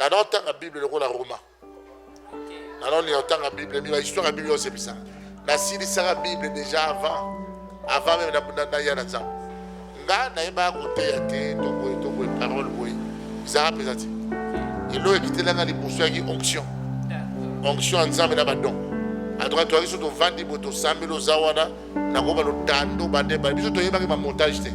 dans la Bible le rôle à Roma alors il y a autant la Bible mais l'histoire de la Bible c'est ça na sili la Bible déjà avant même na ya na nzambe nga na yeba côté ya te to parole boy ça représente il a quitté la liboso ya onction nzambe na badon à droite toi sur to vandi boto sambelo zawana na ko ba no tando bande ba biso to yeba ke montage te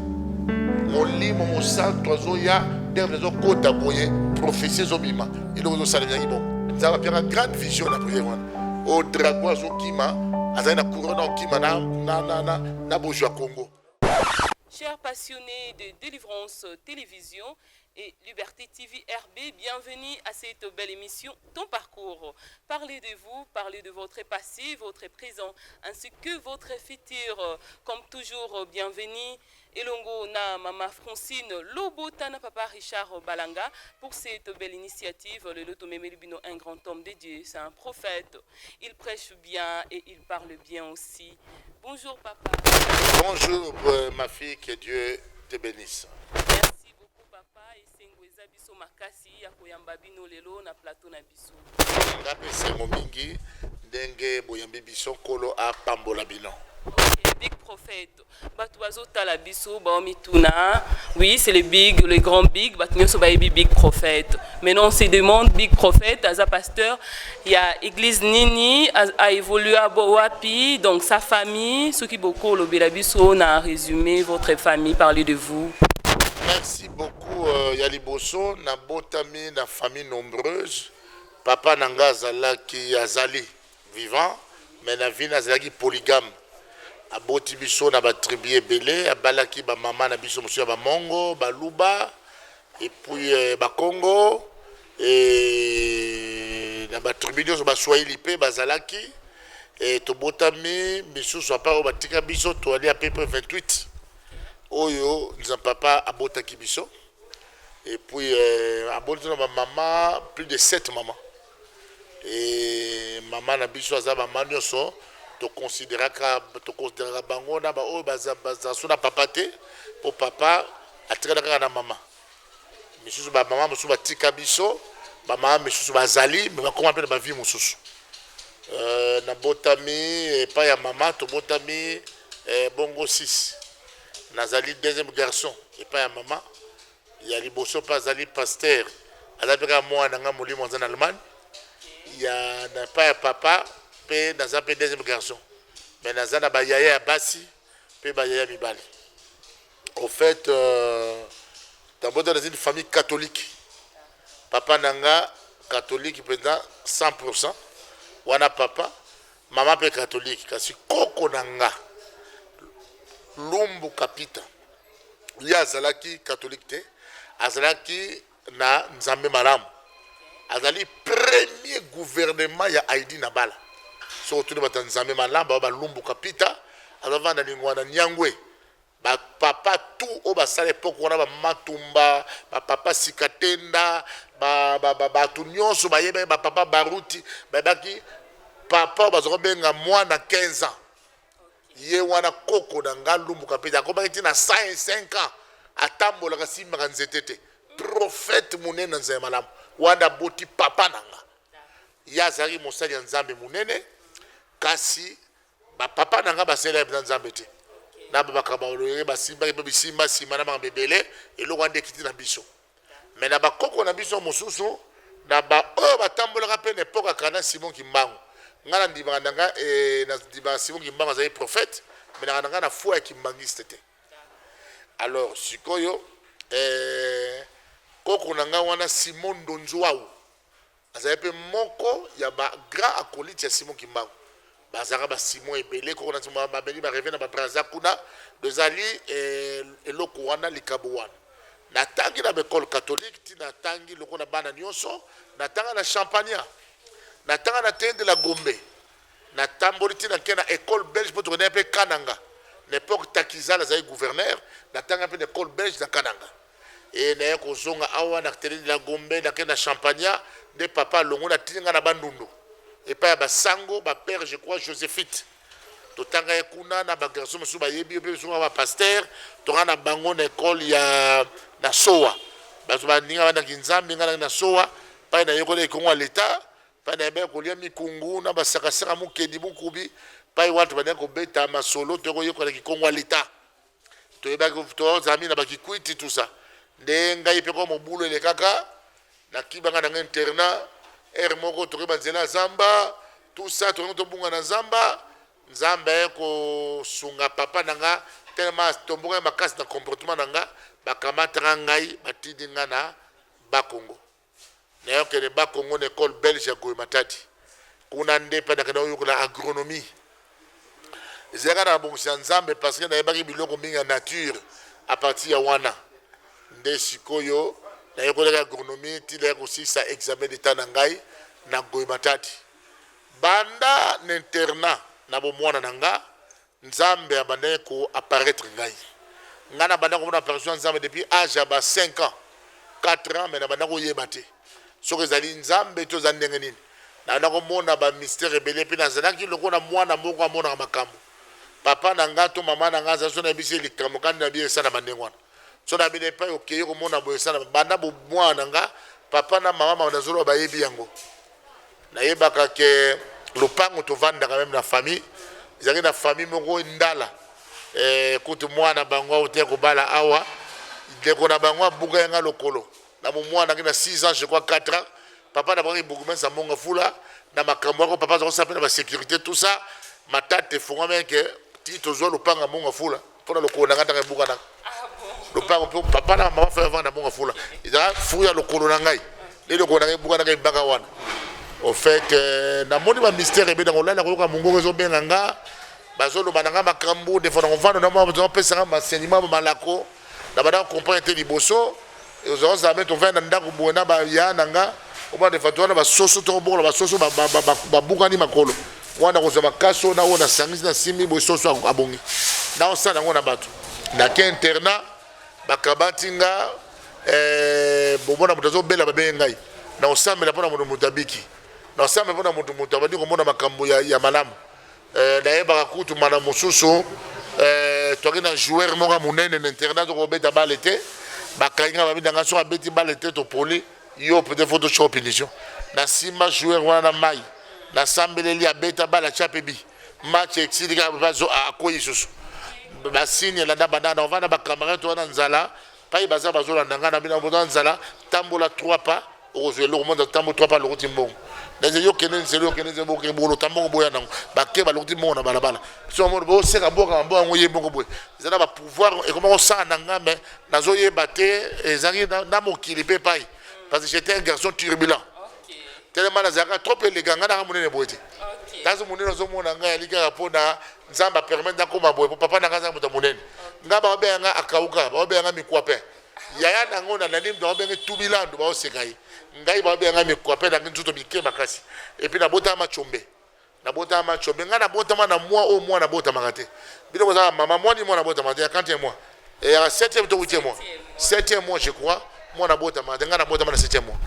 molimo mo sal tozo ya der les kota boye prophétie zobima il nous salenga bon ça va faire une grande vision la prière au dragon zo kima azana couronne kima na bojo Congo. Chers passionnés de délivrance télévision et Liberté TV RB, bienvenue à cette belle émission Ton Parcours. Parlez de vous, parlez de votre passé, votre présent, ainsi que votre futur. Comme toujours, bienvenue. Elongo na Mama Francine Lobota na Papa Richard Balanga pour cette belle initiative. Le Lotomé Melubino, un grand homme de Dieu, c'est un prophète. Il prêche bien et il parle bien aussi. Bonjour papa. Bonjour ma fille, que Dieu te bénisse. Merci beaucoup papa. Et Sengweza biso makasi ya koyamba bino lelo na plateau na biso. Ngape sengo mingi ndenge boyambi biso kolo a pambola bino. Big prophète. Batuazo talabiso baomituna. Oui, c'est le grand big. Batunyoso baebi big prophète. Maintenant on se demande big prophète, asa pasteur, il y a église Nini a évolué à Boapi, donc sa famille, ceux qui beaucoup le belabiso na résumé votre famille, parlez de vous. Merci beaucoup Yaliboso na botami na famille nombreuse. Papa nanga zalaki azali vivant, mais na vie nazalaki polygame. Aboti biso na ba tribu ebele abalaki ba mama na biso monsieur ba Mongo ba Luba et puis ba Congo et na ba tribu nyonso ba Swahili pe bazalaki et tobotami biso so pa batika biso to ali à peu près 28 oyo nza papa abotaki biso et puis aboti na ba mama plus de 7 mamans et maman na biso za ba mama nyonso to considérer bango na ba o baza sona papa te pour papa atika na maman misusu ba maman musu batika biso ba maman misusu bazali mais comment appeler ba vie mususu na botami pa ya maman to botami bongo 6 nazali deuxième garçon et pas ya maman ya liboso pa zali pasteur azapeka mwana nga molimo en Allemagne ya na pa ya papa pe dans un deuxième garçon mais dans un bayaya basi pe bayaya mibali au fait d'abord dans une famille catholique papa nanga catholique pendant 100% wana papa maman pe catholique kasi koko nanga lumbu kapita ya azalaki catholique te azalaki na nzambe malamu azali premier gouvernement ya Haïti na bala surtout les Tanzanie malamba ba lumbu kapita avant na lingwana nyangwe ba papa tout au bas à l'époque on a ba matumba ba papa sikatenda ba tunyonso ba yebe ba papa baruti ba baki papa bazoko benga mwana 15 ans ye wana koko na ngalumbu kapita ko ba na 105 ans atambola kasimba kanzetete prophète munene nzema malamu wanda boti papa nanga yazari mosali ya nzambe munene kasi ba papa nanga basela ya nzambe te na ba kabalo basimba ke bisimba sima na mabebele elo wande kiti na biso mais na ba koko na biso mosusu na ba o batambola ka pene poka kana Simon Kimbangu ngala ndibanga nanga na ndibanga Simon Kimbangu azali prophète mais na nanga na foi ya kimbangiste te alors sikoyo koko nanga wana Simon Donjwau azali pe moko ya ba grand acolyte ya Simon Kimbangu bazara ba Simon ebele ko na tuma ba beli ba revena ba braza kuna dozali eloko wana likabo wana na tangi na école catholique ti na tangi loko na bana nyonso na tanga na champagne na tanga na tende la Gombe na tamboli ti na kena école belge pour tourner pe Kananga l'époque Takizala zai gouverneur na tanga pe école belge na Kananga et na ko zonga awa na tende la Gombe na kena champagne de papa longo na tinga na bandundu et pas ba sango ba père je crois Joséphite totanga ekuna na ba garçon musu ba yebi pe musu ba pasteur tonga na bango na école ya na soa ba so ba ninga na kinzambi ngana na soa pa na yeko le kongo l'état pa na be ko lia mikungu na basakasaka mukedi mukubi pa watu bana ko beta masolo to ko yeko le kongo l'état to yeba ko to zami na bakikwiti tout ça de ngai pe ko mobulo le kaka na kibanga na internat moko to ba nzela zamba tout ça to bunga na zamba nzambe ko sunga papa nanga tellement tomboka makasi na comportement nanga bakamata ngai batidi nga na Bakongo na yo ke Bakongo na école belge ya Goy Matadi kuna ndepa na kana yokola agronomie zera na bongisa nzambe parce que na yebaki biloko mingi nature à partir ya wana nde sikoyo na yokola agronomie ti la aussi ça examen d'état na ngai na Goy Matadi banda n'internat na bomwana nanga nzambe abandé ko apparaître ngai ngana banda ko na personne nzambe depuis âge ya 5 ans 4 ans mais na banda ko yebate so que zali nzambe to zandenge nini na na ko mona ba mystère rebelle pe na zanaki loko na mwana moko amona makambo papa na ngato mama na ngaza so na bisi likambo kandi na biesa na bandengwana so na bile pa okeye ko mona boyesa na banda bo mwana nga papa na mama na zolo ba yebi yango na yebaka ke lupango to vanda quand même la famille ils avaient la famille moko ndala kutu mwana bango ote ko bala awa de ko na bango buga nga lokolo na mwana kina 6 ans je crois 4 ans papa na bango buguma sa monga fula na makambo ko papa zo sapena ba sécurité tout ça matate fonga meke ti tozo lupanga monga fula pona lokolo na ngata buga na lupango papa na mama fa vanda monga fula ida fuya lokolo na ngai le lokolo na buga na ngai baka wana. Au fait, na moni ba mystère ebe dans la ko ka mungo zo benanga bazolo bananga makambo de fona on va na mo zo pesa ma enseignement malako na bana comprendre te liboso et aux gens amet on va na ndako bona ba ya nanga o ba de fatwa na ba soso to bo ba soso ba bukani makolo wana ko zo makaso na ona sangisi na simi bo soso abongi na on sa na ngona batu na ke internat bakabatinga bomona mutazo bela ba bengai na osambela pona mo mutabiki na samba pona mutu abadi ko mona makambo ya malamu na yeba kutu mana mususu to na joueur mo ga munene na internat ko beta balete bakainga babida ngaso abeti balete to poli yo peut photoshop édition na simba joueur wana mai na sambeleli abeta bala chapebi match exilika bazo akoyi susu ba signe la dabana na vana ba camarade to na nzala pai baza bazo la ndanga na bina bozo nzala tambola 3 pas au le monde tambo 3 pas le rotimbo dans yo kenen c'est yo kenen c'est bo ke bolo tambo boya nango ba ke ba rotimbo na balabala so mo bo se ka boka mbo ngoye bongo boy zana ba pouvoir et comment ça nanga mais nazo yebate ezangi na mokili pe pai parce que j'étais un garçon turbulent tellement nazaka trop élégant na munene boyete tazo munene zo mona nga yalika rapona nzamba permettre ndako maboy papa na ngaza muta munene ngaba ba nga akauka ba nga mikwape yaya nango na lim do ba nga tubilando ba osekai ngai ba nga mikwape na nzuto bike makasi et puis na bota machombe nga na bota na moi au moins na bota makate bilo za mama moi ni moi na bota makate ya 40 mois et à 7e to 8e mois 7e mois je crois moi na bota makate nga na bota na 7e mois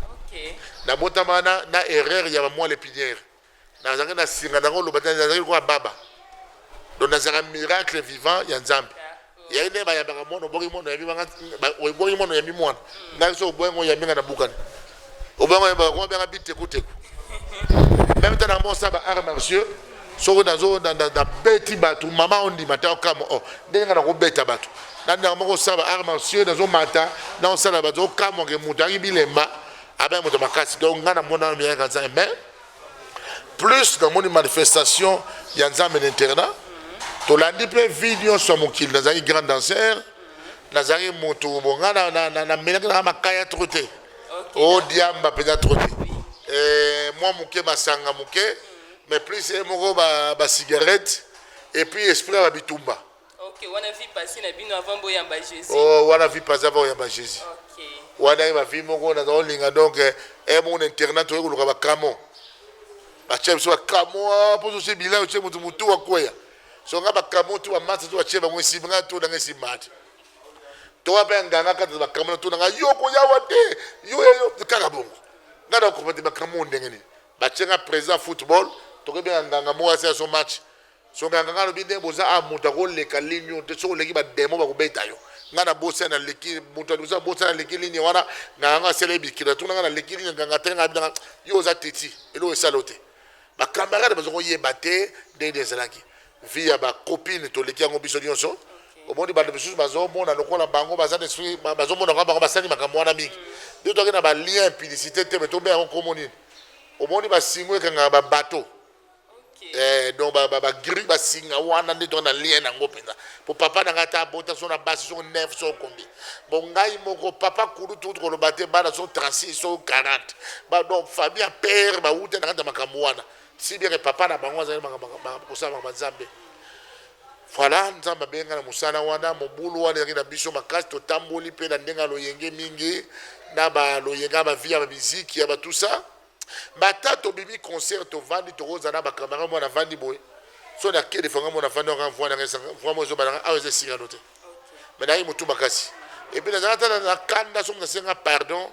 na bota na erreur ya moi l'épinière na zanga na singa nango lo batana zanga ko baba donc na zanga miracle vivant ya nzambe ya ine ba ya banga mono boki mono ya banga o boki mono ya mi mwana na so boengo ya minga na bukana o boengo ba ko banga biteku même dans mon saba art martiaux so nazo na beti batu mama ondi mata kamo o denga na ko beta batu na mo saba art martiaux nazo mata na osala bazo kamo ke mutangi bilemba abe moto makasi donc ngana mona bien kanza mais plus dans mon manifestation ya nzambe l'internat to landi plein vidéo sur mon kil nazali grand danseur nazali moto bongana na menaka na makaya troté o diamba peut-être troté moi muke masanga muke mais plus moko ba cigarette et puis esprit ba bitumba. OK, wana vie passer na bino avant boyamba Jésus. Oh, wana vie passer avant boyamba Jésus. OK. Wana ba vie moko na linga donc mon internat to ko ba kamo. Ba chef so kamo pour ce bilan o mutu mutu wa koya. So nga ba kamo tu wa matsa to wa chef ba ngisi nga to na ngisi mat. To wa nganga ka ba kamo to na yoko ya wate yo kaka bongo. Ngana ko pati ba kamo ndengeni. Ba chenga président football to ke bien nganga mo asa so match. So nganga no binde boza amuta ko le kalinyo te so le ki ba demo ba ko beta yo. ngana bosa na leki muto aluza bosa na leki ligne wana nganga celebi kila tuna ngana leki ligne nganga tenga bina yo za teti elo esalote ba camarade bazoko yebate de zalaki via ba copine to leki yango biso nyonso omoni ba biso bazomona lokola bango bazana esprit bazomona ngamba bango basani makambo wana mingi de to na ba lien implicité te mais to be yango komoni omoni ba singwe kanga ba bateau donc ba gris ba singa wana ndito na lien na ngopenda po papa na ngata bota so na basi so 9 so kombi bon ngai moko papa kudu tout ko lo bate bana so 36 so 40 ba donc famille père ba uta na ngata makambo wana si bien que papa na bango za ko sa ba nzambe voilà nzamba benga na musana wana mobulu wana na biso makasi to tamboli pe na ndenga lo yenge mingi na ba lo yenga ba via ba musique ya ba tout ça batato bibi concert to vandi to roza na ba camera mo na vandi boy so na kede fanga mo na vandi on voit na voit mo zo ba na aweze singa note mais na mutu makasi et puis na kanda so na senga pardon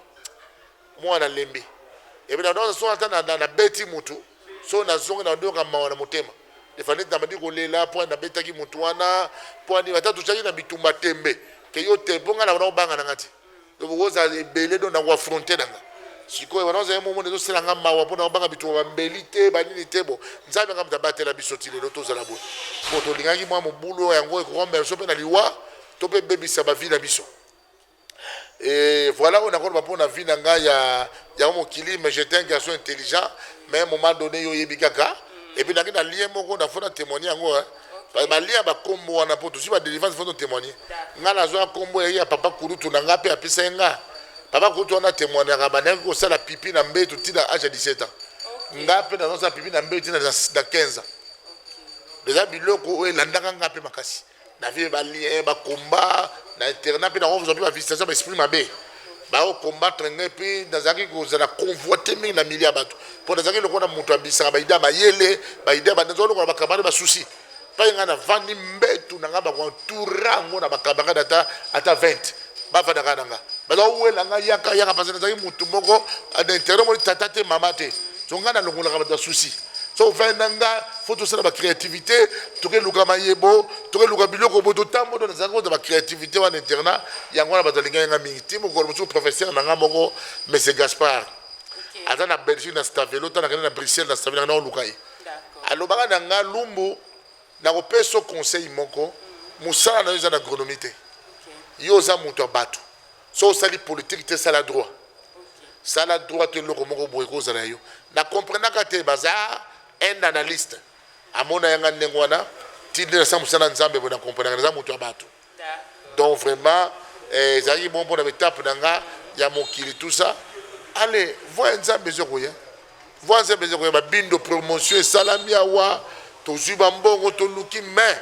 mo na lembi et puis na so na beti mutu so na zonga na ndonga mawana motema defani na mandi ko lela po na betaki mutu wana po ni batatu chaki na bitumba tembe ke yo te bonga na banga na ngati to roza ebele do na wa frontier nanga sikoyo wana oza momo nezo selanga mawa mpona obanga bitu bambeli te banini te bo nzambe nga mutabatela biso ti lelo tozala boye po tolingaki mwa mobulu yango ekokomba biso mpe na liwa to mpe bebisa bavi na biso et voilà on a encore mpona vi na ngai ya mokili mais j'étais un garçon intelligent mais à un moment donné yo yebi kaka et puis nangi na lien moko nafona témoigner yango balia bakombo wana po tosi badelivrance fo témoigner nga nazwa kombo ya papa kurutu na nga mpe apesa nga papa kurutu wana témoignera banaki kosala pipi na mbetu tina âge ya 17 ans nga mpe nazosala pipi na mbetu tina na 15 ans déjà biloko oyo elandaka nga mpe makasi na vie balien bakomba na internat mpe nango mpe bavisitation baesprit mabe baocombattre ngai mpe nazalaki kozala convoite mingi na mili ya bato mpo nazalaki lokola moto abisaka baida mayele baida nazala lokola bakamade basusi mpai ngai navandi mbetu na ngai bakoentoura yango na bakamarade ata 20 bavandaka na nga bazawela ngai yaka parce nazalaki motu moko na intérieur moni tata te mama te so ngai nalongolaka bato basusi so vanda nga faut tosala bacréativité tokeluka mayebo tokeluka biloko bo totambola nazalaki koza bacréativité wana internat yango wana bato alingai nga mingi ti mokolo mosusu professeur na nga moko monsieur Gaspard aza na Belgique na Stavelo ta nakende na Bruxelles na Stavelo na oluka ye alobaka na nga lumbu nakopesa conseil moko mosala na yo eza na agronomie te yo oza moto ya bato so osali politique te sala droit sala droit te eloko moko boye kozala yo na comprenaka te baza un analyste amona yanga ndenge wana tinde na mosala nzambe boye na comprenaka naza moto ya bato donc vraiment ezalaki bon mpona betape na nga ya mokili tout ça allez voya nzambe ezokoya voya nzambe ezokoya babindo promotion esalami awa tozwi bambongo toluki mais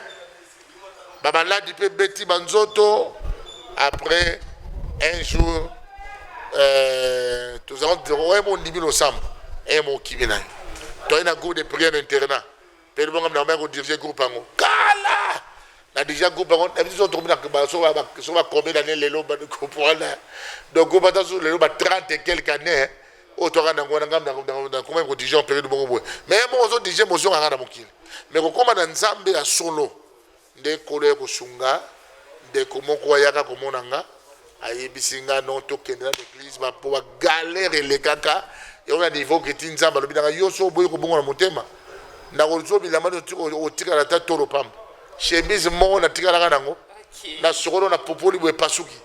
bamaladi mpe beti banzoto après un jour nous allons dire ouais mon dimi l'ensemble et mon kibina toi il a groupe de prière internat mais bon on a même dirigé groupe ango kala na déjà groupe ango ils ont tombé dans so va combien d'années les lots de groupe là donc groupe dans les lots 30 et quelques années autant dans combien de gens période bon mais moi on déjà motion à la mokili mais comme dans nzambe à solo de kole ko sunga de komoko yaka komonanga ayebisinga non tokende na l'église ba po galère le kaka et on a niveau que tinzamba lobi na yo so boye ko bongo na motema na ko zo bilamba o tika la tolo pam chemise mo na tika la nango na sokolo na popoli boye pasuki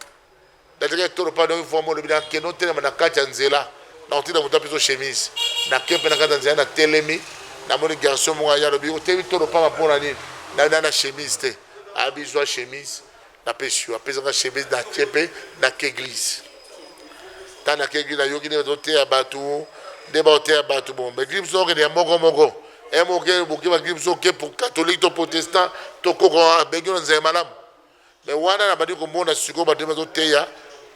da tika tolo pa donc vraiment lobi na keno tele na kati nzela na otina mutapizo chemise na kepe na kati nzela na telemi na moni garçon mo ya lobi o tevi tolo pa pona ni na chemise te abizwa chemise na pesio apesanga chemise na chepe na église tana ke église na yoki ne dote ya batu de baute ya batu bon mais église so ke ya moko e mo ke buki ba église so ke pour catholique to protestant to koko begyo nze malam mais wana na badi ko mona siko ba de bazote ya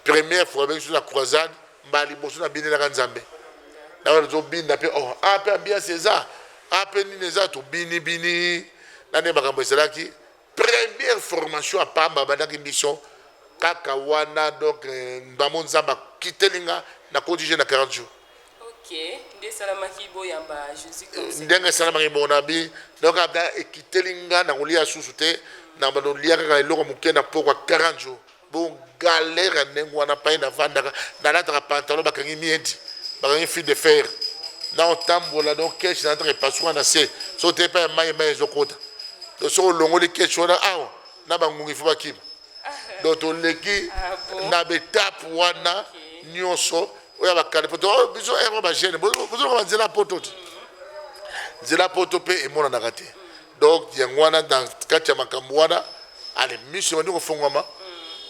première fois avec sur la croisade mbali boso na bini na nzambe na wana zo bini na pe oh ape bien César ape ni neza to bini na ne makambo esalaki première formation à Pamba bandaki mission kaka wana donc ndamo nzamba kitelinga na codige na 40 jours. OK, de salamaki boyamba Jésus comme ndenge salamaki bonabi donc abda kitelinga na kolia susute na bano lia kaka eloko mukena pokwa 40 jours bon galère ndenge wana pa na vandaka nalataka pantalon bakangi miedi bakangi fil de fer na otambola donc keshi na entre passoir na se so te pa mai ezokota donc so longoli keshi wana awa na bangungi fo bakima donc toleki na betape wana nyonso oya bakale poto biso ero bagene bozo banzela poto nzela poto pe emonanaka te donc yango wana dans kati ya makambo wana ale miso bandi kofongwama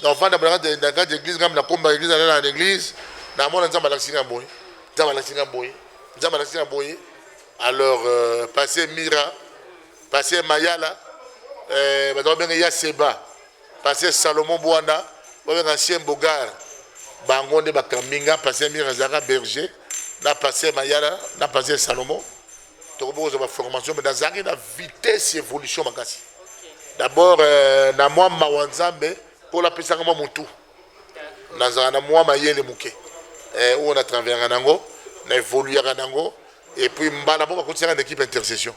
na ofanda na kati ya église kama na komba église na l'église na mona nzamba lakisinga boye nzamba lakisinga boye alors passer Mira passer Mayala bato benga ya Seba passer Salomon Bwana benga ancien Bogar bango nde bakambinga passer Mira zaka berger na passer Mayala na passer Salomon tokoboza ba formation mais dans une vitesse évolution makasi d'abord na moi mawanzambe pour la pesaka moi mutu na moi mayele muke on a travers nango na évoluer nango et puis mbala bon continuer une équipe intercession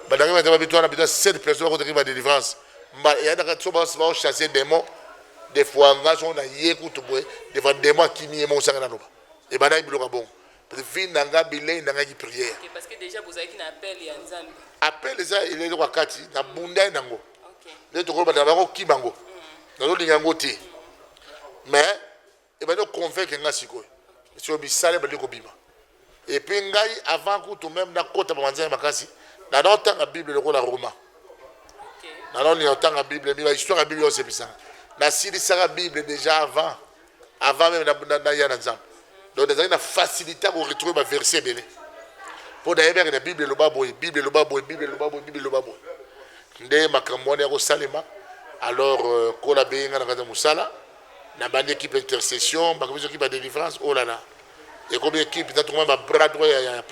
badanga ba bitwa na bitwa 7 personnes contre équipe de délivrance mbala ya na tsoba va chasser démons des fois ngazon na yeku to boy devant démons qui ni mo sanga na loba et bana biloka bon vie nanga bilei nanga ki prière parce que déjà vous avez qui appel ya nzambe appel ça il est wakati na bunda nango OK les to ko ba ba ko kibango na linga ngoti mais et ben convaincre nga sikoy sur bisale ba ko bima et puis ngai avant que tout même na kota ba manzana makasi na nota la bible le ko la Roma OK na non nota la bible mi la histoire la bible c'est bisa na sili sa bible déjà avant même na ya na nzambe donc des une facilité à retrouver ma verset belé pour d'ailleurs la bible le baboy ndé makambo ne ko salema alors ko la benga na kaza musala na bande équipe intercession ba ko équipe de délivrance oh là là et comme équipe dans tout ma bras droit ya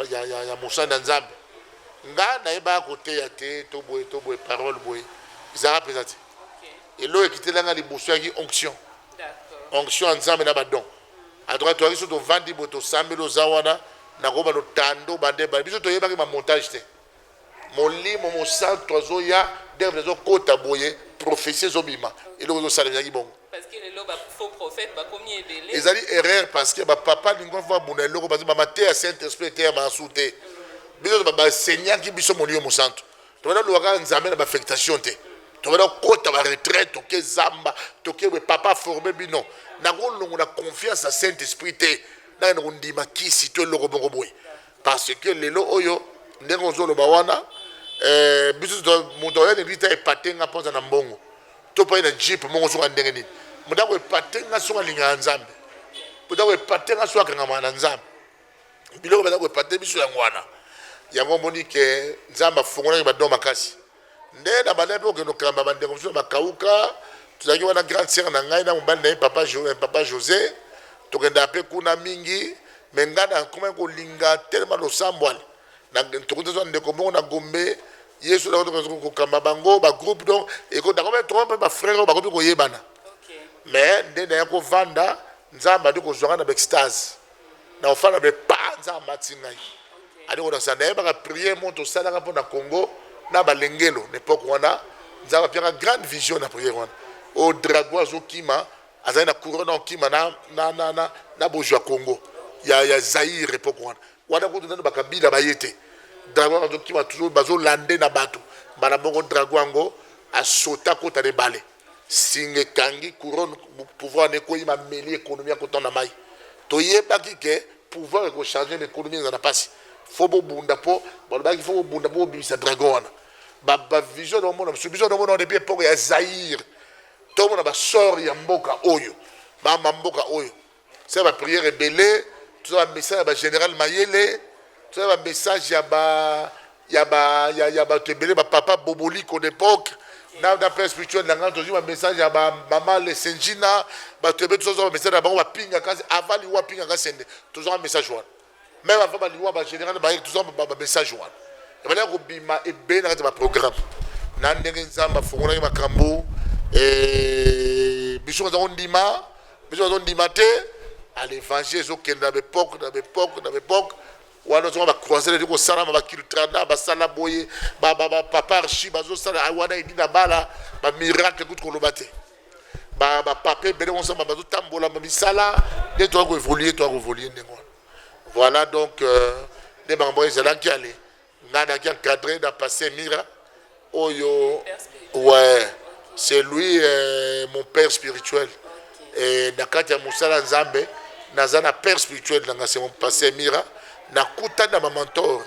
musala nzambe nga na eba côté ya te to boy parole boy ça représente et l'eau qui était là les bosso qui onction d'accord onction nzambe na ba don à droite toi sur to vandi boto sambelo zawana na ko ba no tando bande ba biso to yeba ki ma montage te molimo mo centre zo ya devre zo kota boye prophétie zo bima et le zo salemia ki bon parce que le loba faux prophète ba komi ebele ils ali erreur parce que ba papa lingo va buna loko parce que ba maté à Saint-Esprit te ma souté biso ba seigneur ki biso molio mo centre to na lo ka nzambe na ba affectation te to na kota ba retraite to ke zamba to ke papa formé bino na ko longo na confiance à Saint-Esprit te na ko ndima kisi to loko bongo boy parce que lelo oyo ndenge zo lo ba wana biso to moto ya nilita epatenga ponza na mbongo to pa na jeep mongo so ndenge nini muda ko epatenga so linga nzambe muda ko epatenga so akanga na nzambe biloko ba ko epatenga biso ya ngwana yango moni ke nzamba fungona ba do makasi nde na balepe ko no kamba bande ko so makauka tuzaki wana grande sœur na ngai na mobali na papa José to kenda pe kuna mingi mengana comment ko linga tellement lo sambwal na tokuta zo ndeko bongo na Gombe yesu la ko kamba bango ba groupe donc et ko d'accord to ba frère ba ko yebana OK mais nde na ko vanda nzamba ndiko zwanga na extase na ofana be pa nzamba tingai ali ko sa na ba prier monto sala ka na Congo na balengelo n'époque wana nzamba pia grande vision na prière wana au dragois zo kima azali na couronne en kima na bojwa Congo ya Zaire époque wana ko tuna bakabila bayete dragon zo kima toujours bazo lande na bato bana bongo dragon ngo asota kota de balé singe kangi couronne pouvoir ne ko ima meli économie ko tona mai to yeba ki ke pouvoir ko changer l'économie na pasi fo bo bunda po bo ba ki fo bo bunda po bisa dragon wana ba vision do mona vision do mona depuis époque ya Zaire to mona ba sort ya mboka oyo ba mboka oyo c'est ba prière belé tout ça message ba général Mayele tout ça message ya ba tebele ba papa Boboliko d'époque na d'après spirituel na ngando un message ya ba maman le Senjina ba tebele tout ça message ba pinga kasi avant li wa pinga kasi toujours un message one même avant ba li wa ba général ba tout ça ba message one et bana ko bima e ben na ba programme na ndenge nzamba fungona ba kambo biso za ndima te à l'évangile zo kenda be pok na be pok wana zo ba croiser ko sala ba kiltrana ba sala boye ba papa archi ba zo sala wana idina bala ba miracle ko lobate papier bele on s'en va tout tambola misala et toi évoluer voilà donc les membres ils qui aller nana qui encadré dans passé mira oyo ouais c'est lui mon père spirituel et nakati ya musala nzambe nazana père spirituel dans c'est mon passé mira nakuta na ma mentor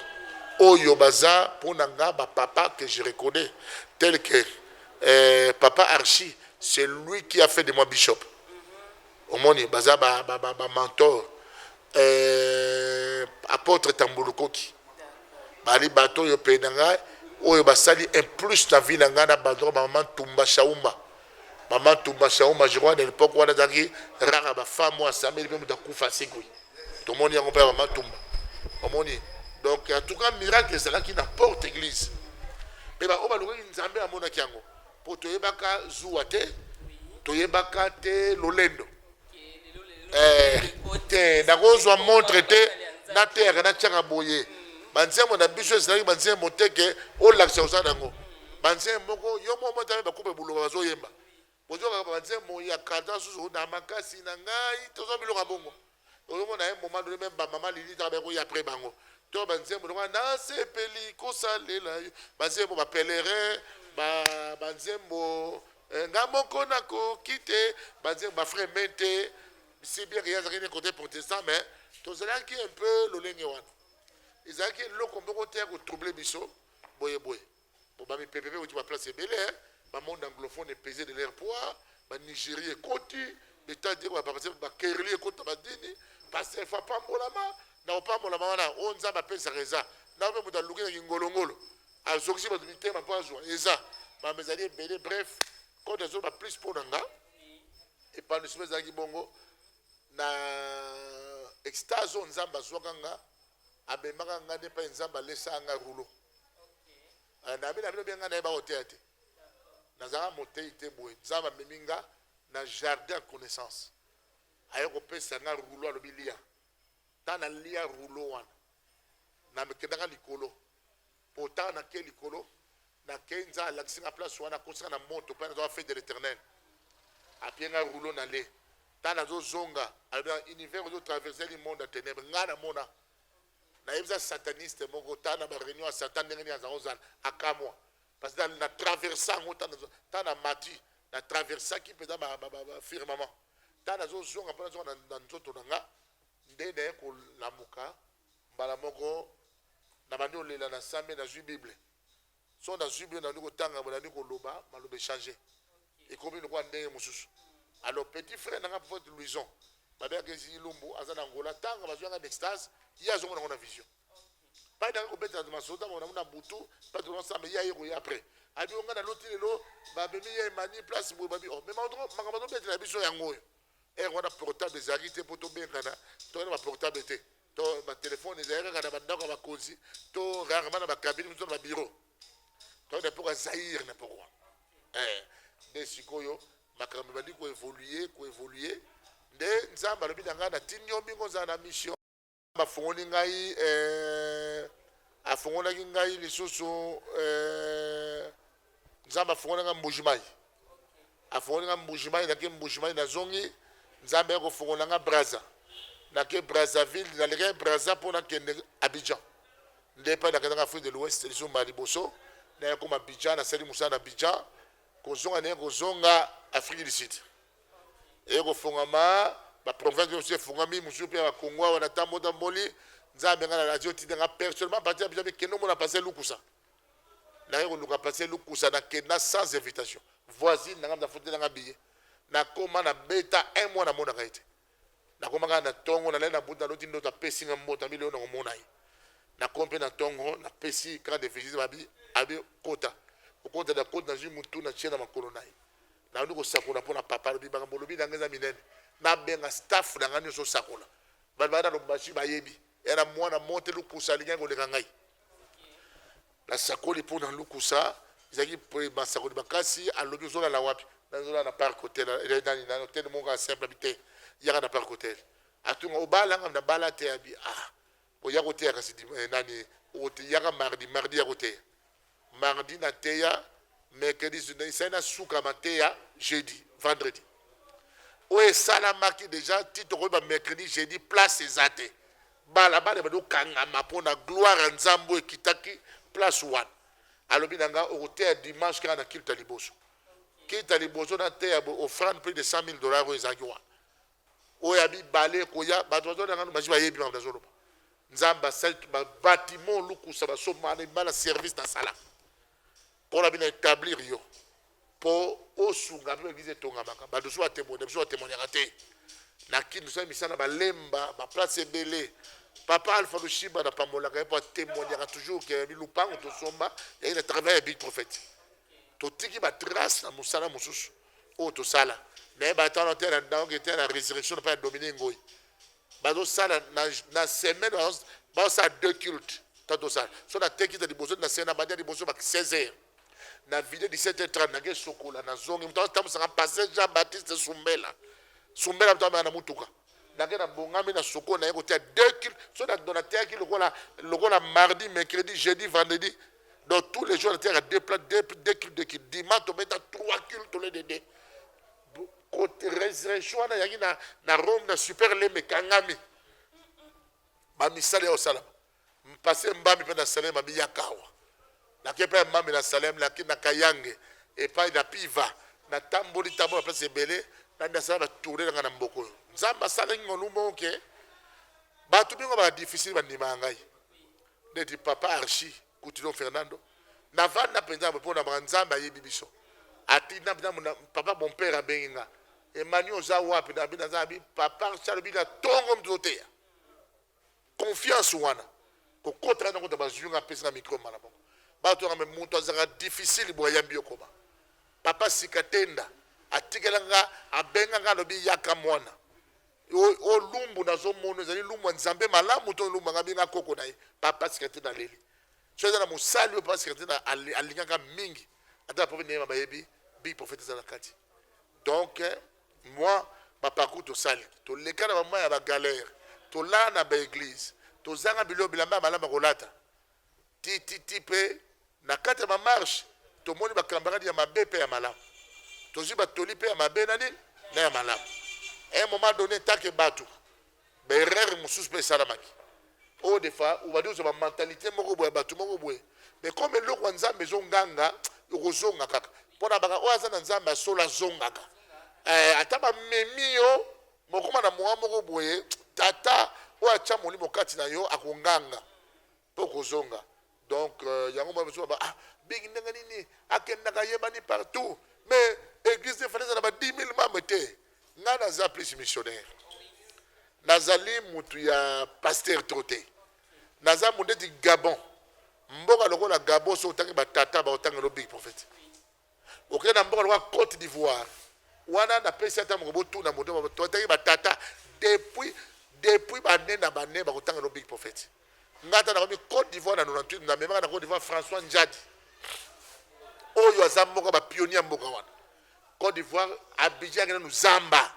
oyo baza pour nanga ba papa que je reconnais tel que papa Archie. C'est lui qui a fait de moi bishop. Au monde, baza ba mentor. Apôtre Tambulukoki. Bali bato yo penanga oyo basali un plus ta vie nanga na bandro maman Tumba Shauma. Maman Tumba Shauma, je crois à l'époque où on a dit rara ba femme moi ça mais même d'akufa segui. Tout le monde y a compris maman Tumba. Au monde. Donc en tout cas miracle c'est là qui n'importe église. Mais ba oba lokoki nzambe amona kiango. Po toyebaka zuwa te toyebaka te lolendo te nakozwa montre te na terre na tiaka boye banzembo na biso ezalaki banzembo te ke olakisa kosala nango banzembo moko yo moko tame bakupe buloba bazoyemba bozokaka banzembo ya kata susu na makasi na ngai tozwa biloko bongo ozomona ye moment donné même bamama lili taka bakoya après bango to banzembo longa nasepeli kosalela yo banzembo bapelerin banzembo ngamoko nakoki te banzembo bafrère mente si bien que yazaki ne côté protestant mais tozalaki un peu lolenge wana ezalaki eloko moko te ya kotroubler biso boyeboye po bamipepepe oti baplace ebele bamonde anglophone epesé de leur poids banigérie ekoti l'état dire bakereli ekota badini paster fa pambolama na kopambolama wana oyo nzambe apesaka eza na mpe moto aluki na kingolongolo azokisi bato mitema mpo azwa eza bambe ezali ebele bref kote azoba plus mpo na nga epanouissement ezalaki bongo na extase oyo nzambe azwaka nga abemaka nga nde mpe nzambe alesaka nga rulo na bino bia nga nayeba koteya te nazalaka motei te boye nzambe amemi nga na jardin ya connaissance aye kopesa nga rulo alobi lia ntango nalia rulo wana namekendaka likolo po ntango nake likolo nake nzambe alakisi nga place wana akosaka na moto mpe nazwaka fete de l'éternel apie nga rulo na le ntango nazozonga alobi univers ozotraverse li monde ya ténèbre ngai namona nayebisa sataniste moko ntango na baréunion ya satan ndenge nini azala kozala akamwa parce que na traverse yango ntango na mati na traversaki mpenza bafirmament ntango nazozonga mpo nazonga na nzoto na nga nde naye kolamuka mbala moko na bandi olela na sambe nazwi bible so nazwi bible nandi kotanga nandi koloba maloba échange ekomi lokwa ndenge mosusu alors petit frère nanga prophète louison babeyaka ezi lumbu aza na ngola ntango bazwanga na extase ye azongo nango na vision pai nanga kobetela masota monamo na butu mpa tolonsambe ye aye koya après abi onga na loti lelo babemi ye emani place boye babi o makambo azobetela biso yango oyo ere wana portable ezalaki te mpo tobengana tokana baportable te to batelefone ezalaki kaka na bandako ya bakonzi to rarement na bakabine mosusu na babiro to napoka zaire na pokwa nde sikoyo makambo ebandi koevolue nde nzambe alobi na ngai natindi yo mbingo ozala na mission afongoli ngai afongolaki ngai lisusu nzambe afongoli ngai mbujimai afongoli ngai mbujimai nake mbujimai nazongi nzambe ya kofongola nga braza nake brazzaville nalekaki braza mpo nakende abidjan nde epai nakendaka afrique de l'ouest lisumba liboso naye koma abidjan nasali mosala na abidjan kozonga naye kozonga afrique du sud eye kofongama baprovince osi efongami mosusu mpe ya bakongo awa natambotamboli nzambe nga na radio tindanga personnellement parti ya abidjan mekende omona pase lukusa naye koluka pase lukusa nakenda sans invitation voisine nanga nafotelanga biye nakoma na beta un mois namonaka ete nakomaka na tongo nalai na buta loti ndoto apesi nga mbota mbi leo nakomona ye nakoma mpe na tongo napesi kaka de visite abi kota okota na kota nazwi mutu na tie na makolo na ye naondi kosakola mpo na papa lobi makambo olobi nanga eza minene nabenga staff na ngai nyonso osakola bato bana lobasi bayebi ya na mwana monte lukusa alingai koleka ngai nasakoli mpo na lukusa ezalaki masakoli makasi alobi ozolala wapi nazola na parc hotel na hotel moko simple habité yaka na parc hotel atunga obalanga na bala te abi oya koteya kasi nani yaka mardi ya koteya mardi na teya mercredi isai na suka mateya jeudi vendredi oyo esalamaki déjà titre oyo mercredi jeudi place eza te bala bana badokangama mpona gloire ya nzambe ekitaki place wana alobi na nga okoteya dimanche kaka na kilta liboso kilta liboso nateya offrande plus de 100 000 dollars oyo ezalaki wana oyo abibale koya bato bazonanga baji bayebi makambo nazoloba nzambe asalaki babatiment lukusa basomana bana service na sala mpona bina établir yo mpo osunga mpe baeglise etongamaka bato so batémoigne biso batémoignaka te na kini tosali misala balemba baplace ebele papa alpha lushiba na pamolaka ye mpo atémoignaka toujours ke bilupango tosomba yai na travail ya big prophète totiki batrace na mosala mosusu oyo tosala naye batana te na donc ete na résurrection na mpa ya domine ngoi bazosala na semaine bazosala 2 cultes ta tosala so na te kita liboso na semaine na bandia liboso ba 16 heures na video 17h30 nage sokola na zongi mtu atamsanga passer Jean Baptiste Sumbela mtu na mutuka nage na bongami na soko na yeko tia 2 cultes so na donateur ki lokola mardi mercredi jeudi vendredi donc tous les jours na tia deux cultes dimanche to meta 3 cultes les dédé côté résurrection na yaki na Rome na super leme kangami ba misale ya osala mpase mbami pe na salem ba biyakawa na kepa mbami na salem lakini na kayange epai na piva na tamboli na place ebele na ndasala tourner na mboko nzamba sala ngolumo ke batu bingo ba difficile ba ndima ngai ndeti papa Archie Coutinho Fernando na vanda penza mpona ba nzamba yebi biso atina papa bon père abenga Emmanuel za wapi na bina zabi papa Charles bina tongo mzotea confiance wana ko kontra na ko bazunga pesa na micro malabo bato ngame muntu azaka difficile boya mbio koba papa sikatenda atikelanga abenga ngalo bi yaka mwana o lumbu nazo mono zali lumbu nzambe malamu to lumbu ngabinga koko naye papa sikatenda leli so na musali papa sikatenda alinganga mingi ata papa nema bayebi big prophète za kati donc moi ma parcours to sali to lekana mama ya ba galère to la na ba église to zanga bilo bilamba malama kolata ti pe na kati ma marche to moni ba camarade ya mabe pe ya malamu to zi ba toli pe ya mabe nani na ya malamu un moment donné tant que batu ba erreur mususu pe salamaki o des fois ou ba dizo ba mentalité moko boye batu moko boye mais comme le kwa nzambe zonganga ukozonga kaka pona baka o azana nzambe sola zongaka ataba memio mokoma na mwa moko boye tata o acha molimo kati na yo akonganga poko zonga donc yango mo beso ba big ndanga nini akenda ka yebani partout mais église de falaise na ba 10 000 membres te ngana za plus missionnaire nazali mutu ya pasteur troté naza mundeti Gabon mboka lokola Gabon so tangi ba tata ba otanga no big prophète okena na mboka lokola Côte d'Ivoire wana na pesa ta moko botu na moto to tangi ba tata depuis banena banne ba kotanga no big prophète ngata na Côte d'Ivoire na 98 na memaka na Côte d'Ivoire François Njadi oyo azamboka ba pionnier mboka wana Côte d'Ivoire Abidjan na Zamba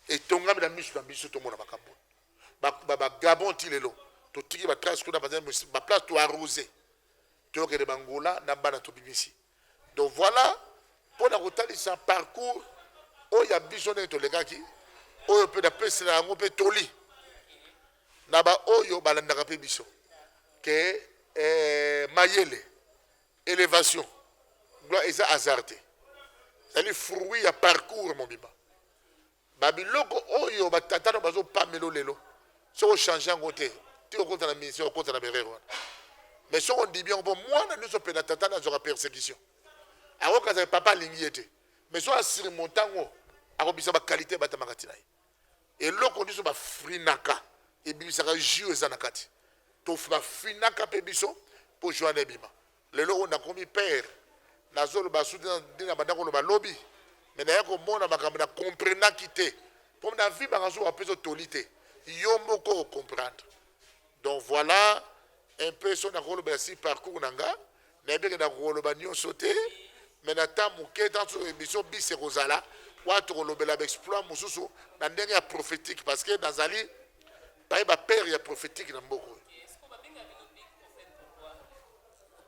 etongami na misu na biso to mona makambo ba Gabon tilelo to tiki ba trace kuna ba place to arroser to ke de Bangola na bana to bibisi donc voilà pour la kotalisa parcours oyo biso na to lekaki oyo pe da pesa na ngo pe toli na ba oyo balandaka pe biso ke mayele élévation gloire eza hasardé c'est fruit ya parcours mon biba babiloko oyo batata no bazo pamelo lelo so changer ngote ti o konta na mission o konta na berero mais so on dit bien bon moi na nous pe na tata na zo persécution ako kaza papa lingi ete mais so asiri montango ako bisa ba qualité batamaka na et loko ndiso ba frinaka et bisaka jeu za nakati to fa frinaka pe biso pour joindre bima lelo on a commis père na zolo ba soudina dina bandako lo ba lobby mais na yako mona makambo na comprendre kité pour na vie ba zo apeso tolité yo moko comprendre donc voilà un peu son na rolo ba si parcours nanga na beke na rolo ba nyo sauter mais na tamu ke dans émission bis rozala watu kolobela ba exploit mususu na ndenge ya prophétique parce que nazali ba père ya prophétique na mboko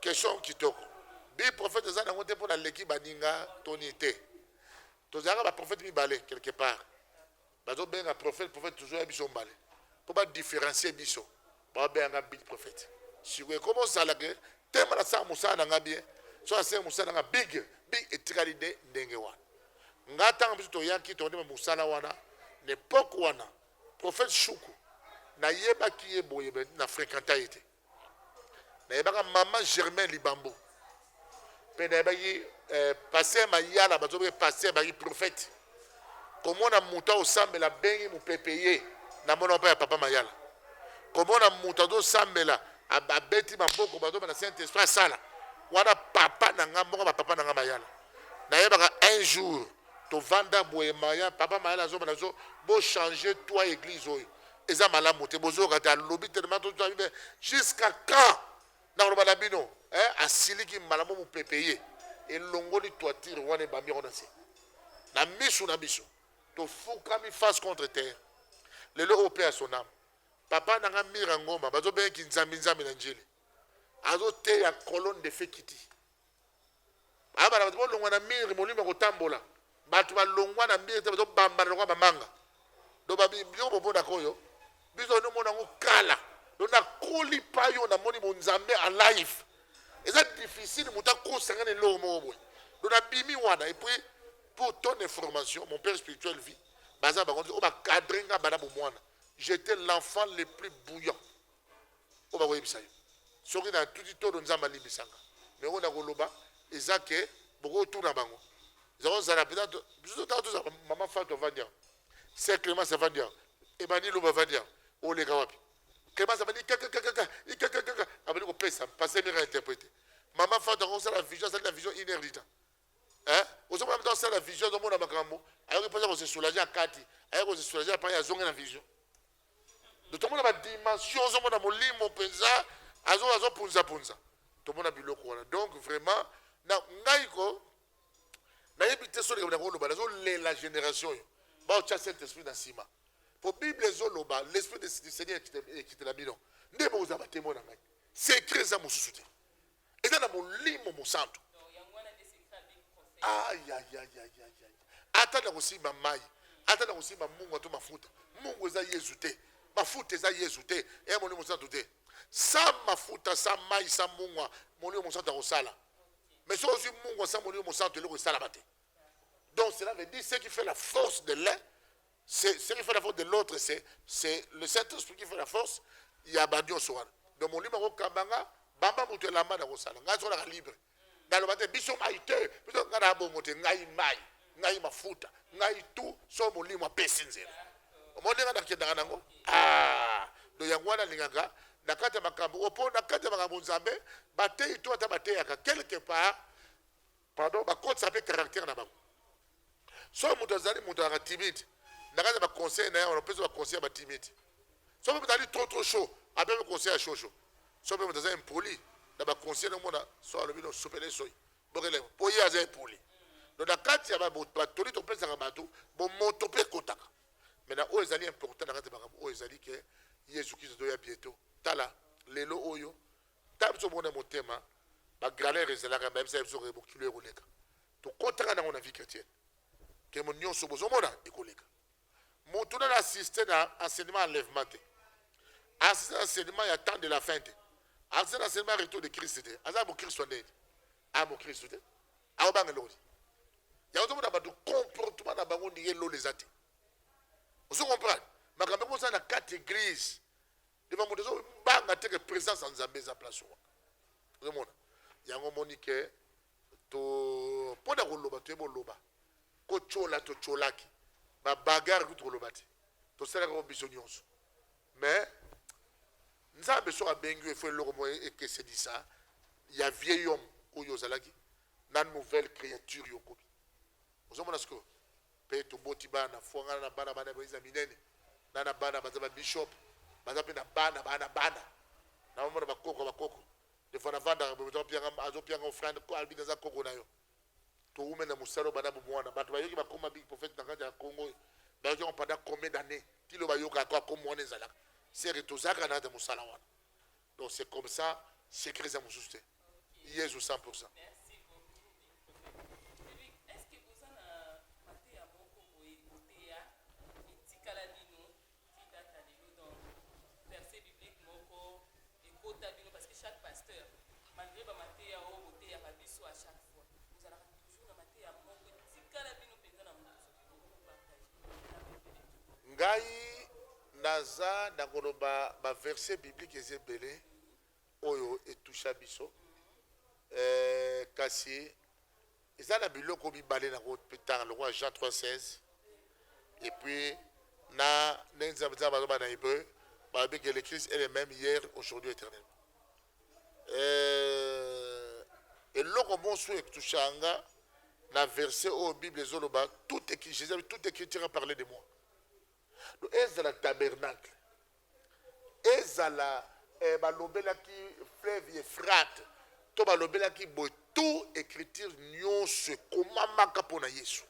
question kitoko big prophète za na ngote pour la leki baninga tonité tozalaka baprophète mibale quelque part bazobenga prophète toujours ya biso mbale mpo badifferencie biso babengaka big prophète sikoyo ekoma ozalaka tema nasala mosala na nga bien so asala mosala na nga big etikali nde ndenge wana nga ntango biso toyaki tondema mosala wana na epoke wana prophète shuku nayebaki ye boye na fréquenta ye te nayebaka mama germain libambo mpe nayebaki paster mayala bazobe paster baki prophète komona moto osambela bengi mopepe ye na mona mpa ya papa mayala komona moto azosambela abeti maboko bazobe na saint esprit asala wana papa na nga mbongo bapapa na nga mayala nayebaka un jour tovanda boye maya papa mayala azomona biso bochange toi église oyo eza malamu te bozoyoka te alobi telema toabibe jusqu'à quand nakoloba na bino asiliki malamu mopepe ye elongoli toitire wana ebambi yango na se na miso na biso tofukami face contre terre lelo oyo mpe ya son âme papa na nga mira ngoma bazobengaki nzambi na njeli azoteya colonne de fe kiti abana bato bolongwa na mire molimo ya kotambola bato balongwa na mire te bazobambana lokwa bamanga do babibio bobonaka oyo biso nomona yango kala do nakoli pa yo namoni bonzambe en live eza difficile moto akosanga na eloko moko boye do nabimi wana et puis pour ton information mon père spirituel vit baza bakonzi oyo bakadre nga bana bomwana j'étais l'enfant le plus bouillant oyo bakoyebisa yo soki na tuti todo nzambe alibisanga me oyo nakoloba eza ke bokotuna bango eza kozala pena biso taka tozala mama fato avandia ser clémence avandia emani loba avandia oleka wapi clémence avandi kakakakaka abandi kopesa pase mika interprété mama fato akosala vision asali na vision 1 heure du temps ozomona mta osala vision azomona makambo ayoki mposa kose soulage akati ayoki kose soulage apari azonge na vision tomona badimension ozomona molimo mpenza azopunzapunza tomona biloko wana donc vraiment na ngai ko nayebi te so lekabina koloba nazolela génération oyo baotya saint esprit na nsima po bible ezoloba l'esprit du seigneur ekitela bino nde bokozala batemo na ngai sekret eza mosusu te eza na molimo mosantu ata na kosimba mai ata na kosimba mungu to mafuta mungu eza yesu te mafuta eza yesu te eya molimo mosantu te sa mafuta sa mai sa mungu molimo mosantu akosala mais soki ozwi mungu sa molimo mosantu eloko esalama te donc cela veut dire ce qui fait la force de l'un ce qui fait la force de l'autre c'est le Saint-Esprit qui fait la force ya banyonso wana donc molimo akokambanga bamba moto elamba na kosala ngai sokolaka libre naloba te biso mai te biso ngai na bongo te ngai mai ngai mafuta ngai tu so molimo apesi nzela omoni ngai nakendaka nango do yango wana alingaka na kati ya makambo opo na kati ya makambo nzambe bateyi to ata bateyaka quelque part pardon bakotisa mpe caractère na bango so moto azali moto azalaka timide na kati ya baconseil na ye wana opesa baconseil ya batimide so mpe moto azali trop chaud apepe conseil ya chaud so mpe moto aza impoli na baconseil nomona so alobi nosopele soyi bokele mpo ye aza impoli donc na kati ya batoli topesaka bato bomoto mpe ekotaka maintenant oyo ezali important na kati ya makambo oyo ezali ke yesu kristo toya bientôt tala lelo oyo tala biso mona motema bagralere ezalaka bayebisa biso bokilo ekoleka tokotaka nango na vie chrétienne ke mo nyonso bozomona ekoleka moto nana assiste na enseignement enlèvement te assiste na enseignement ya temps de la fin te assiste na enseignement retour de Christ te aza mokristo ndeni mokristo te aobanga eloko te yango ozomona bato comportement na bango ndenge elolo eza te ozo comprendre makambo yango oza na kati église devant moto ezobanga te ke présence ya nzambe eza place wana ozomona yango omoni ke mpo na koloba toyeba oloba kotyola totyolaki babagare kuti koloba te tosalaka ko biso nyonso mais nzambe soki abengi efo eloko mo ekesedisa ya vieil homme oyo ozalaki na nouvelle créature yo okomi ozomona sikoyo mpe toboti bana fwangana na bana baiza minene na bana baza babishop baza mpe na bana naomona bakoko des fois navandaka azopianga ofrande albi naza koko na yo toume na mosala bana bomwana bato bayoki bakoma big prophète na kati ya Congo bayoki ngo pendant combien d'années tilo bayoka kwa comme wana ezalaka sere tozaka na de mosala wana donc c'est comme ça secret za mosusu te yesu 100%. Merci beaucoup. Est-ce que vous en avez ngai naza na koloba ba verset biblique ezebele oyo etusha biso kasi eza na biloko mibale na kotanga lokwa Jean 3:16 et puis na nenzamza bazoba na hébreu babi que le Christ est le même hier aujourd'hui éternellement et loko bonso etushanga na verset au Bible ezoloba tout écrit Jésus tout écriture a parlé de moi donc ezala tabernacle ezala balobelaki fleuve Euphrate to balobelaki boy tout écriture nyonso ekomamaka mpona Yesu.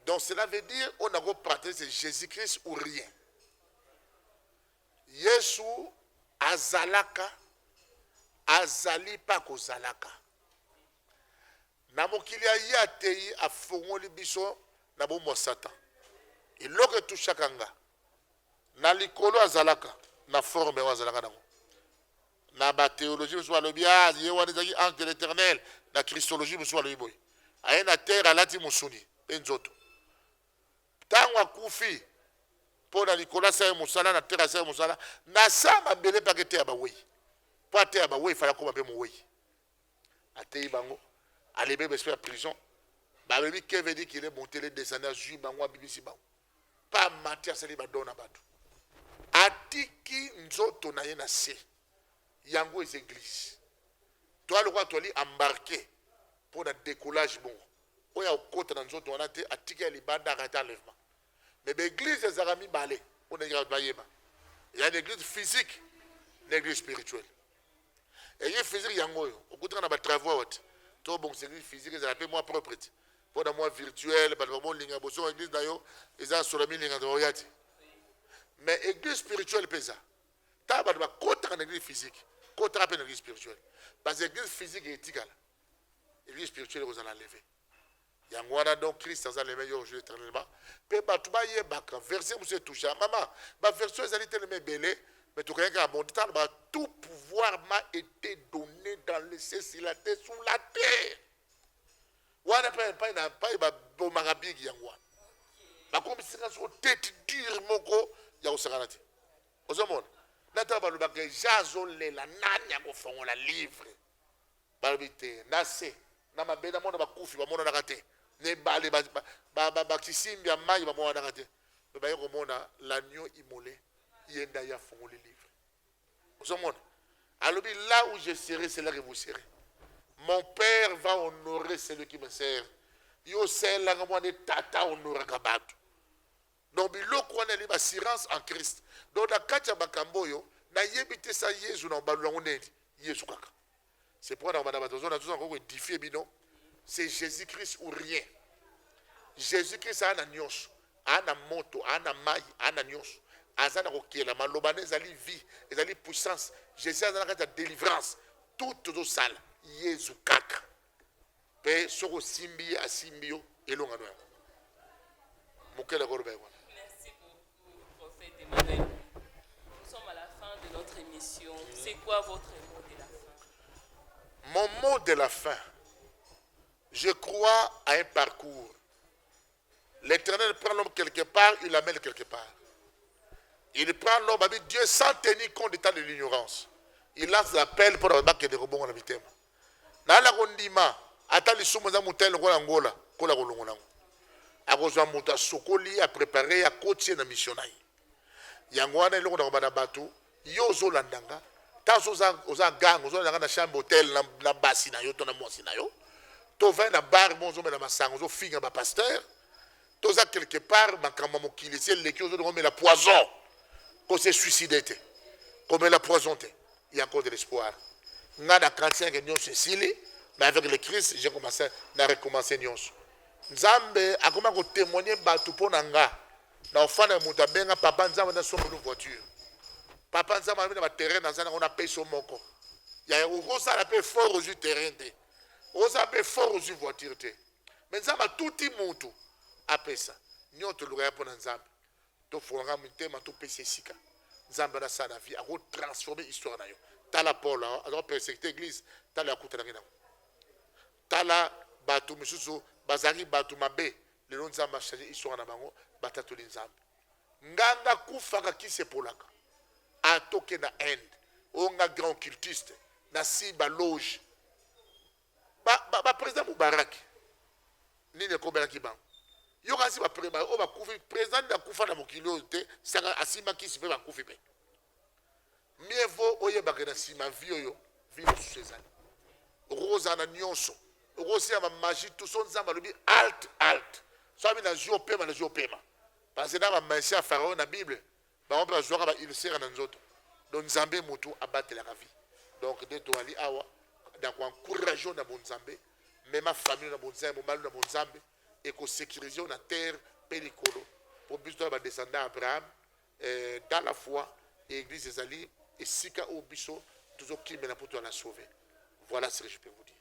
Donc cela veut dire on a reparti c'est Jésus-Christ ou rien. Yesu azalaka azali pa kozalaka. Na mokili ya ye atei afongoli biso na bomoi Satan. Eloko etushaka nga na likolo azalaka na forme oyo azalaka nango. Na ba théologie mosusu alobi ye wana ezalaki ange de l'éternel na christologie mosusu alobi boye aye na terre alati mosuni mpe nzoto ntango akufi mpo na likolo asala mosala na terre asala mosala na sa mabele mpaka ete ya bawei mpo ate ya bawei fala koma mpe mowei atei bango alebe besprit ya prison balobi que veut dire qu'il est monté les descendants azwi bango abimisi bango pa mati asali badon na bato atiki nzoto na ye na se yango les églises. Toi le roi toi li embarqué pour le décollage bon. Oya okota na nzoto wana te atiki libanda arrêter enlèvement. Mais l'église des arami balé, on est bayema. Il y a une église physique, une église spirituelle. Et il y a physique yango yo. Okuta na ba travaux wat. To bon c'est église physique ça appelle moi propre. Pour dans moi virtuel, ba mo linga boso église dayo, eza solami linga doyati. Mais église spirituelle pesa. Ta ba kota na église physique. Côté à l'église spirituelle. Parce que l'église physique est éthique. L'église spirituelle, vous en enlevez. Il y a un donc Christ dans le meilleur jour éternellement. Puis, tu vas y aller, verset, vous êtes touché. Maman, ma verset, vous allez tellement belé, mais tu connais qu'à mon temps, tout pouvoir m'a été donné dans le ciel, sur la terre, sous la terre. Wana pas ba bo marabigi yangwa. Ba comme si ça sur tête dure moko ya osakanati. Ozomona. Nata balobaka jazolela nani akofongola livre balobite nase na mabenda mona bakufi bamona na kate ne bale bakisimbi amayi bamona na kate baye komona l'agneau immolé yenda ya fongoli livre ozomona alobi là où je serai c'est là que vous serez mon père va honorer celui qui me sert yo sela ngamo ne tata honora kabatu. Donc biloko wana li assurance en Christ. Donc na kati ya makambo oyo na yebite sa Yesu na balu nango neti Yesu kaka. C'est pour na bana bato na tous encore édifier bino. C'est Jésus-Christ ou rien. Jésus-Christ ana nyonso, ana moto, ana mai, ana nyonso. Azana kokela maloba ne ezali vie, ezali puissance. Jésus azana kati ya délivrance. Tout au sale Yesu kaka. Pe soko simbi asimbio elonga no. Mokela korbe wana. Merci beaucoup, prophète Emmanuel. Nous sommes à la fin de notre émission. C'est quoi votre mot de la fin? Mon mot de la fin, je crois à un parcours. L'Éternel prend l'homme quelque part, il l'amène quelque part. Il prend l'homme avec Dieu sans tenir compte d'état de l'ignorance. Il lance l'appel pour abattre des rebonds en habitant. Dans la rondima, attends les sommets d'un moutel en Angola, kola kolongonango. Akozwa muta sokoli a préparé à coacher na missionnaire. Yangwana eloko na bana batu, yo zo landanga, tazo za gang, zo na chambre hôtel na basi na yo to na mwasi na yo. To va na bar bonzo me na masango zo finga ba pasteur. To za quelque part makamba mokili c'est le qui zo de la poison. Ko se suicider te. Comme la poison te. Il y a encore de l'espoir. Ngana 45 nyons Cécile, mais avec le Christ, j'ai commencé à recommencer nyons. Nzambe akoma ko témoigner batu pona nga na ofana muta benga papa nzambe na somo voiture papa nzambe na ba terrain na zana on a payé moko ya osa la paix fort aux terrain te osa paix fort aux voiture te mais nzambe touti mutu apesa nyoto luka pona nzambe to fonga mutema to pese sika nzambe na sana vie a transformer histoire na yo tala Paul a persécuté l'église tala kutana ngina tala batu misusu bazali batu mabe lelo nzamba changer histoire na bango batatoli nzambe nganga kufaka kisepolaka atoke na Inde onga grand cultiste na simba loge ba président Mubarak nini ekobelaki bango yo kasi o bakufi président nakufa na mokili oyo te sanga asima kisi mpe bakufi mpe mieux vaut oyebaka na nsima vi oyo vi mosusu ezali okokozala na nyonso okosila bamagie to so nzambe alobi alt so abi na zwi opema na zwi opema parce que na bamagie ya pharaon na bible bango mpe bazwaka bailsera na nzoto donc nzambe motu abatelaka vie donc nde toali awa na koencourage na bonzambe mema famille na bonzambe momalu na bonzambe ekosécurise na terre mpe likolo po biso toya badescendant abraham dans la foi église ezali esika oyo biso tozokimela mpo toya na sauve. Voilà ce que je peux vous dire.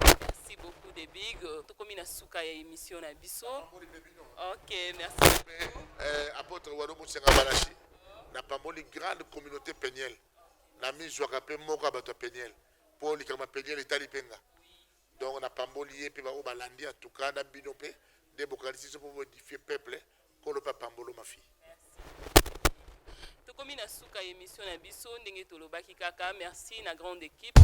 Merci beaucoup de Big. Tokomi na suka ya émission na biso. OK, merci. Apôtre Wado Musenga Balashi na pamboli grande communauté Peniel. Na mizwaka pe moka bato Peniel. Pour likama Peniel etali penga. Donc na pamboli yepe ba o balandi en tout cas na bino pe de bokalisi pour modifier peuple ko le pa pambolo ma fille. Tokomi na suka ya émission na biso ndenge tolobaki kaka. Merci na grande équipe.